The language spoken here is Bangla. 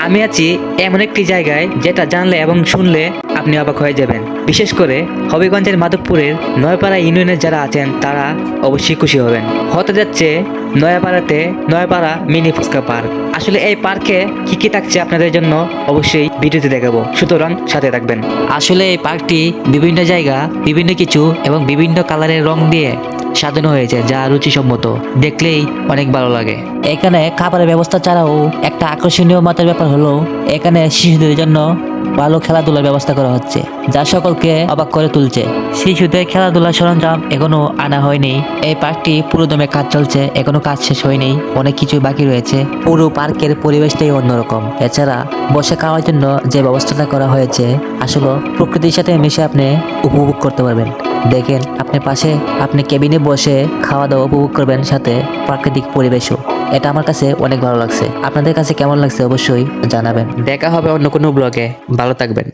আমি আছি এমন একটি জায়গায় যেটা জানলে এবং শুনলে আপনি অবাক হয়ে যাবেন। বিশেষ করে হবিগঞ্জের মাধবপুরের নয়াপাড়া ইউনিয়নের যারা আছেন তারা অবশ্যই খুশি হবেন। হতে যাচ্ছে নয়াপাড়াতে নয়াপাড়া মিনি ফুচকা পার্ক। আসলে এই পার্কে কি কি থাকছে আপনাদের জন্য অবশ্যই ভিডিওতে দেখাবো, সুতরাং সাথে থাকবেন। আসলে এই পার্কটি বিভিন্ন জায়গা, বিভিন্ন কিছু এবং বিভিন্ন কালারের রং দিয়ে সাজানো হয়েছে, যা রুচিসম্মত, দেখলেই অনেক ভালো লাগে। এখানে খাবারের ব্যবস্থা ছাড়াও একটা আকর্ষণীয় মাত্রার ব্যাপার হলো এখানে শিশুদের জন্য ভালো খেলাধুলার ব্যবস্থা করা হচ্ছে, যা সকলকে অবাক করে তুলছে। শিশুদের খেলাধুলার সরঞ্জাম এখনো আনা হয়নি। এই পার্কটি পুরো দমে কাজ চলছে, এখনো কাজ শেষ হয়নি, অনেক কিছু বাকি রয়েছে। পুরো পার্কের পরিবেশটাই অন্যরকম। এছাড়া বসে খাওয়ার জন্য যে ব্যবস্থাটা করা হয়েছে, আসলে প্রকৃতির সাথে মিশে আপনি উপভোগ করতে পারবেন। দেখেন আপনার পাশে আপনি কেবিনে বসে খাওয়া দাওয়া উপভোগ করবেন, সাথে প্রাকৃতিক পরিবেশও। এটা আমার কাছে অনেক ভালো লাগছে। আপনাদের কাছে কেমন লাগছে অবশ্যই জানাবেন। দেখা হবে অন্য কোনো ব্লগে। ভালো থাকবেন।